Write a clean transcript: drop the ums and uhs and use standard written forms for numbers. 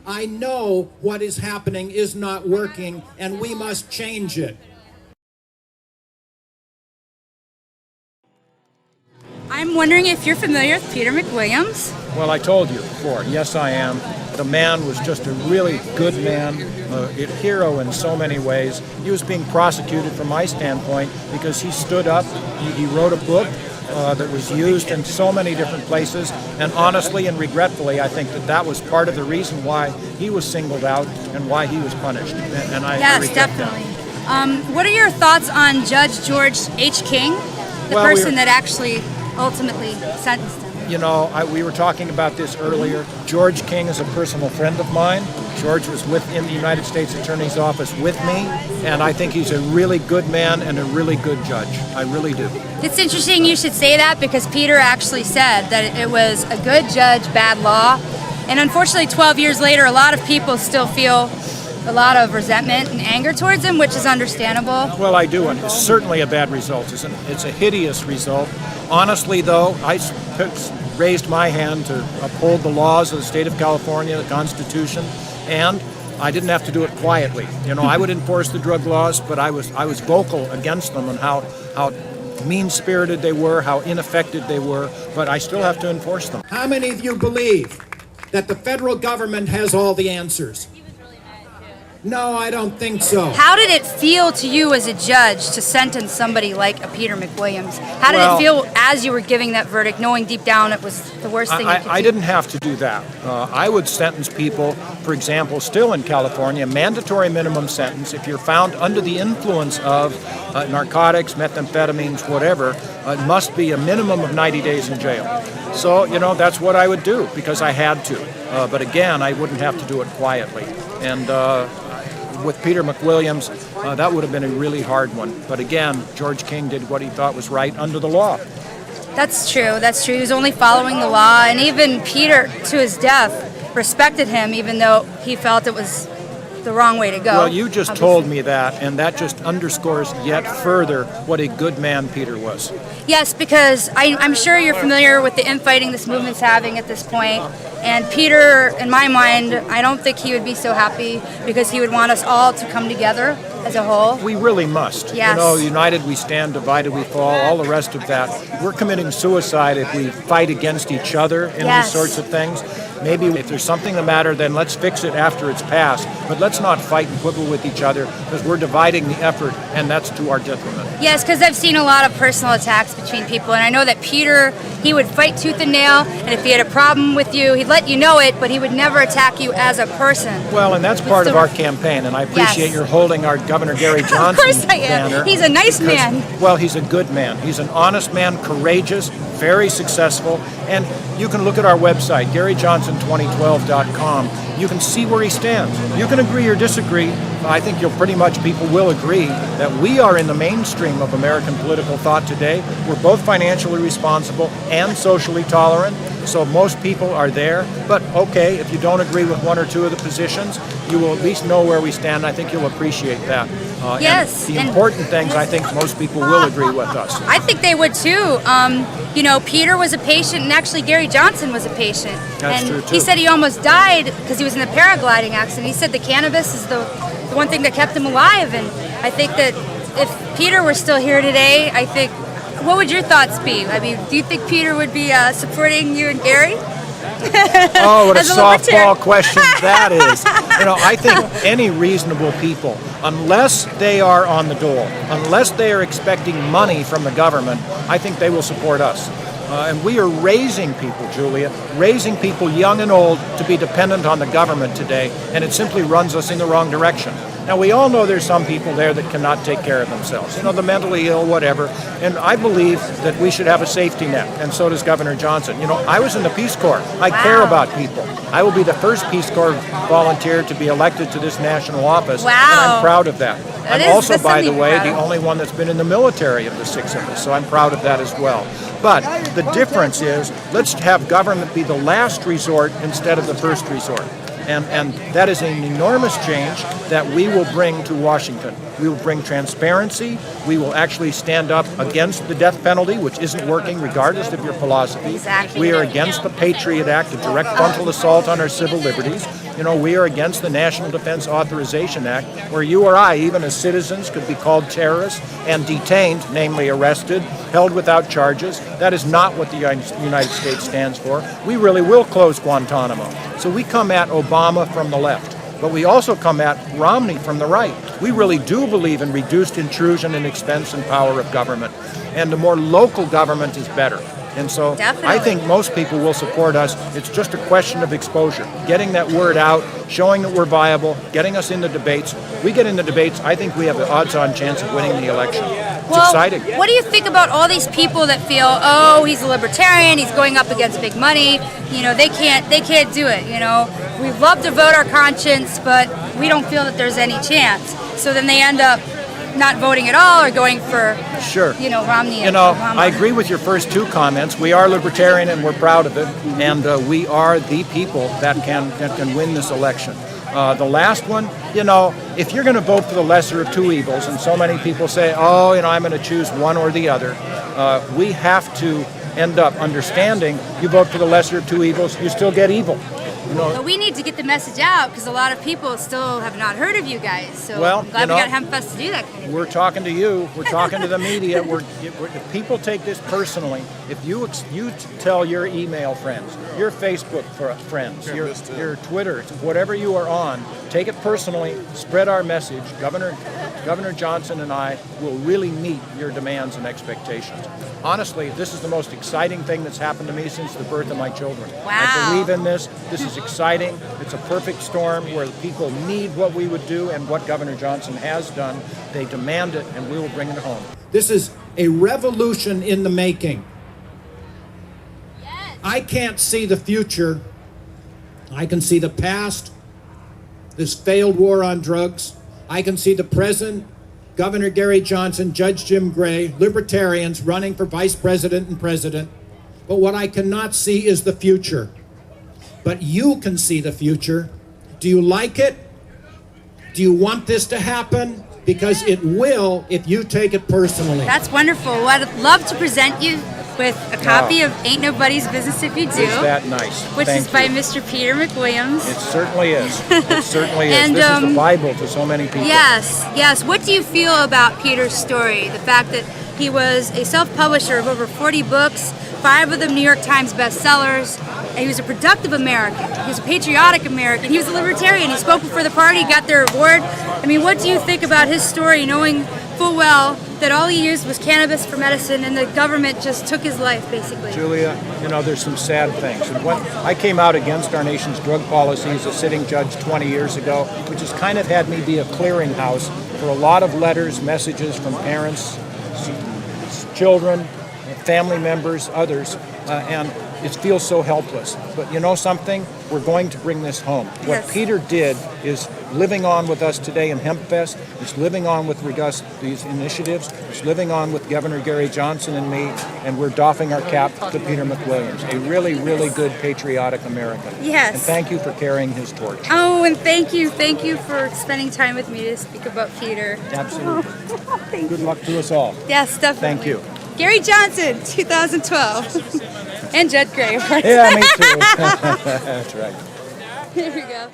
I know what is happening is not working, and we must change it. I'm wondering if you're familiar with Peter McWilliams? Well, I told you before, yes I am. The man was just a really good man, a hero in so many ways. He was being prosecuted from my standpoint because he stood up, he wrote a book that was used in so many different places, and honestly and regretfully, I think that was part of the reason why he was singled out and why he was punished. And yes, definitely. What are your thoughts on Judge George H. King, the person that actually ultimately sentenced him? You know, we were talking about this earlier. George King is a personal friend of mine. George was in the United States Attorney's Office with me, and I think he's a really good man and a really good judge. I really do. It's interesting you should say that because Peter actually said that it was a good judge, bad law. And unfortunately, 12 years later, a lot of people still feel a lot of resentment and anger towards him, which is understandable. Well, I do, and it's certainly a bad result. It's a hideous result. Honestly, though, I raised my hand to uphold the laws of the state of California, the Constitution, and I didn't have to do it quietly. You know, I would enforce the drug laws, but I was vocal against them and how mean-spirited they were, how ineffective they were, but I still have to enforce them. How many of you believe that the federal government has all the answers? No, I don't think so. How did it feel to you as a judge to sentence somebody like a Peter McWilliams? How did it feel as you were giving that verdict, knowing deep down it was the worst thing you could do? I didn't have to do that. I would sentence people, for example, still in California, mandatory minimum sentence. If you're found under the influence of narcotics, methamphetamines, whatever, it must be a minimum of 90 days in jail. So, you know, that's what I would do because I had to. But again, I wouldn't have to do it quietly. And with Peter McWilliams, that would have been a really hard one. But again, George King did what he thought was right under the law. That's true. That's true. He was only following the law. And even Peter, to his death, respected him, even though he felt it was the wrong way to go. Well, you just told me that, and that just underscores yet further what a good man Peter was. Yes, because I'm sure you're familiar with the infighting this movement's having at this point. And Peter, in my mind, I don't think he would be so happy because he would want us all to come together as a whole. We really must. Yes. You know, united we stand, divided we fall, all the rest of that. We're committing suicide if we fight against each other in these sorts of things. Maybe if there's something the matter, then let's fix it after it's passed. But let's not fight and quibble with each other because we're dividing the effort, and that's to our detriment. Yes, because I've seen a lot of personal attacks between people, and I know that Peter, he would fight tooth and nail, and if he had a problem with you, he'd let you know it, but he would never attack you as a person. Well, and that's part of our campaign, and I appreciate your holding our Governor Gary Johnson Of course I am. banner. He's a nice man. Well, he's a good man. He's an honest man, courageous, very successful, and you can look at our website, GaryJohnson2012.com. You can see where he stands. You can agree or disagree. I think people will agree that we are in the mainstream of American political thought today. We're both financially responsible and socially tolerant, so most people are there. But okay, if you don't agree with one or two of the positions, you will at least know where we stand. I think you'll appreciate that. Yes. And the important things, I think most people will agree with us. I think they would too. You know, Peter was a patient, and actually Gary Johnson was a patient. That's true, too. He said he almost died because he was in a paragliding accident. He said the cannabis is the one thing that kept him alive. And I think that if Peter were still here today, what would your thoughts be? I mean, do you think Peter would be supporting you and Gary? Oh, what a softball question that is. You know, I think any reasonable people, unless they are on the dole, unless they are expecting money from the government, I think they will support us. And we are raising people, Julia, raising people young and old to be dependent on the government today, and it simply runs us in the wrong direction. Now, we all know there's some people there that cannot take care of themselves, you know, the mentally ill, whatever, and I believe that we should have a safety net, and so does Governor Johnson. You know, I was in the Peace Corps. I care about people. I will be the first Peace Corps volunteer to be elected to this national office, and I'm proud of that. I'm also, by the way, the only one that's been in the military of the six of us, so I'm proud of that as well. But the difference is, let's have government be the last resort instead of the first resort. And that is an enormous change that we will bring to Washington. We will bring transparency. We will actually stand up against the death penalty, which isn't working regardless of your philosophy. Exactly. We are against the Patriot Act, a direct frontal assault on our civil liberties. You know, we are against the National Defense Authorization Act, where you or I, even as citizens, could be called terrorists and detained, namely arrested, held without charges. That is not what the United States stands for. We really will close Guantanamo. So we come at Obama from the left, but we also come at Romney from the right. We really do believe in reduced intrusion and expense and power of government, and the more local government is better. And so Definitely. I think most people will support us. It's just a question of exposure, getting that word out, showing that we're viable, getting us in the debates. We get in the debates, I think we have the odds-on chance of winning the election. It's exciting. What do you think about all these people that feel, oh, he's a libertarian, he's going up against big money, you know, they can't do it, you know. We love to vote our conscience, but we don't feel that there's any chance. So then they end up not voting at all or going for, Sure. you know, Romney and You know, Obama. I agree with your first two comments. We are libertarian and we're proud of it, and we are the people that can win this election. The last one, you know, if you're going to vote for the lesser of two evils, and so many people say, oh, you know, I'm going to choose one or the other, we have to end up understanding you vote for the lesser of two evils, you still get evil. You know, But we need to get the message out because a lot of people still have not heard of you guys. So Well, I'm glad you know, we got HempFest to do that kind of thing. we're talking to you. We're talking to the media. If people take this personally, if you tell your email friends, your Facebook friends, your Twitter, whatever you are on, take it personally. Spread our message. Governor Johnson and I will really meet your demands and expectations. Honestly, this is the most exciting thing that's happened to me since the birth of my children. Wow. I believe in this. This is exciting. It's a perfect storm where people need what we would do and what Governor Johnson has done. They demand it, and we will bring it home. This is a revolution in the making. I can't see the future. I can see the past, this failed war on drugs. I can see the present, Governor Gary Johnson, Judge Jim Gray, libertarians running for vice president and president. But what I cannot see is the future. But you can see the future. Do you like it? Do you want this to happen? Because it will if you take it personally. That's wonderful. Well, I'd love to present you with a copy of Ain't Nobody's Business If You Do. Is that nice? Which Thank is by you. Mr. Peter McWilliams. It certainly is. It certainly is. And, This is the Bible to so many people. Yes. What do you feel about Peter's story? The fact that he was a self-publisher of over 40 books, 5 of them New York Times bestsellers, and he was a productive American. He was a patriotic American. He was a libertarian. He spoke before the party, got their award. I mean, what do you think about his story, knowing full well that all he used was cannabis for medicine and the government just took his life, basically? Julia, you know, there's some sad things. And when I came out against our nation's drug policy as a sitting judge 20 years ago, which has kind of had me be a clearinghouse for a lot of letters, messages from parents, children, family members, others, and it feels so helpless. But you know something? We're going to bring this home. Yes. What Peter did is living on with us today in HempFest. It's living on with regards to these initiatives. It's living on with Governor Gary Johnson and me, and we're doffing our cap to Peter McWilliams, a really, really good patriotic American. Yes. And thank you for carrying his torch. Oh, and thank you for spending time with me to speak about Peter. Absolutely. Good luck to us all. Yes, definitely. Thank you. Gary Johnson, 2012. And Judd Gray, of course. Yeah, me too. That's right. Here we go.